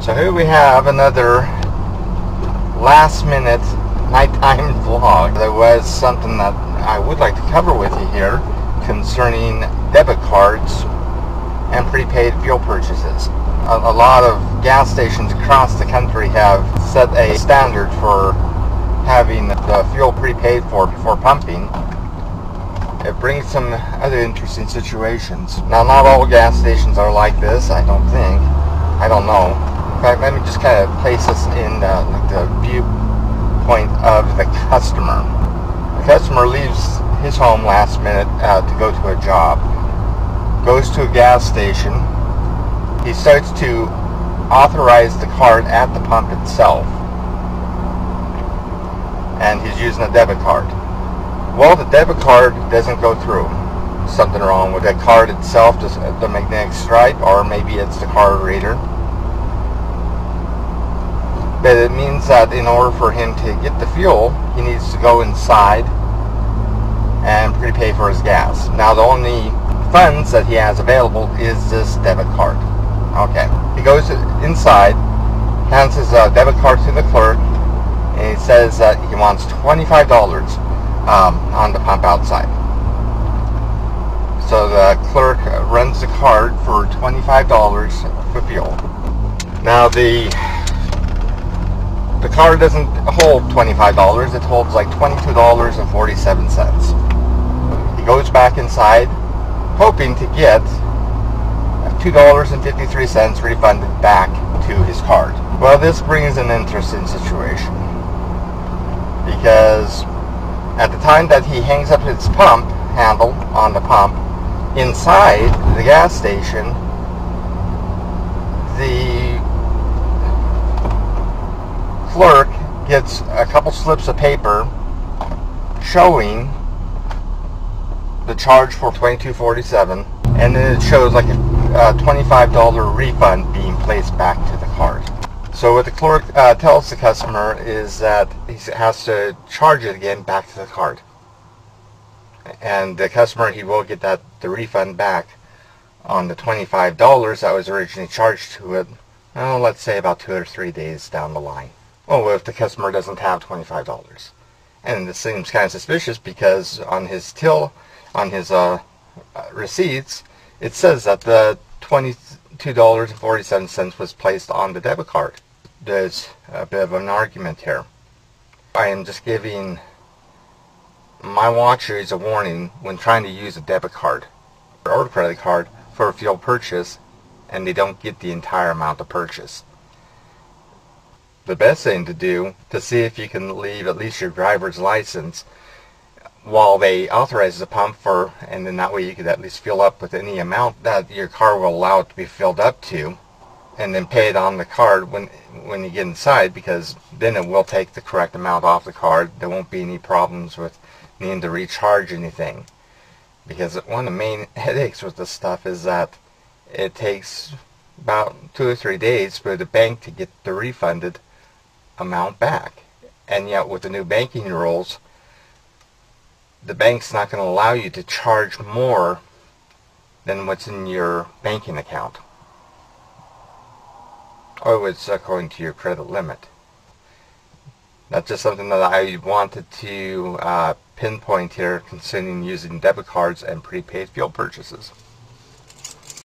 So here we have another last minute nighttime vlog. There was something that I would like to cover with you here concerning debit cards and prepaid fuel purchases. A lot of gas stations across the country have set a standard for having the fuel prepaid for before pumping. It brings some other interesting situations. Now, not all gas stations are like this, I don't think. I don't know. In fact, let me just kind of place this in the viewpoint of the customer. The customer leaves his home last minute to go to a job, goes to a gas station. He starts to authorize the card at the pump itself, and he's using a debit card. Well, the debit card doesn't go through. Something wrong with the card itself, just the magnetic stripe, or maybe it's the card reader. But it means that in order for him to get the fuel, he needs to go inside and prepay for his gas. Now, the only funds that he has available is this debit card. Okay, he goes inside, hands his debit card to the clerk, and he says that he wants $25 on the pump outside. So the clerk runs the card for $25 for fuel. Now the card doesn't hold $25, it holds like $22.47. He goes back inside, hoping to get $2.53 refunded back to his card. Well, this brings an interesting situation, because at the time that he hangs up his pump handle on the pump inside the gas station, the clerk gets a couple slips of paper showing the charge for $22.47, and then it shows like a $25 refund being placed back to the card. So what the clerk tells the customer is that he has to charge it again back to the card, and the customer, he will get the refund back on the $25 that was originally charged to it. Well, let's say about 2 or 3 days down the line. Well, what if the customer doesn't have $25? And this seems kind of suspicious, because on his receipts, it says that the $22.47 was placed on the debit card. There's a bit of an argument here. I am just giving my watchers a warning when trying to use a debit card or a credit card for a fuel purchase and they don't get the entire amount of purchase. The best thing to do, to see if you can leave at least your driver's license while they authorize the pump for, and then that way you could at least fill up with any amount that your car will allow it to be filled up to, and then pay it on the card when you get inside, because then it will take the correct amount off the card. There won't be any problems with needing to recharge anything, because one of the main headaches with this stuff is that it takes about 2 or 3 days for the bank to get the refunded amount back. And yet with the new banking rules, the bank's not going to allow you to charge more than what's in your banking account, or it's according to your credit limit. That's just something that I wanted to pinpoint here concerning using debit cards and prepaid fuel purchases.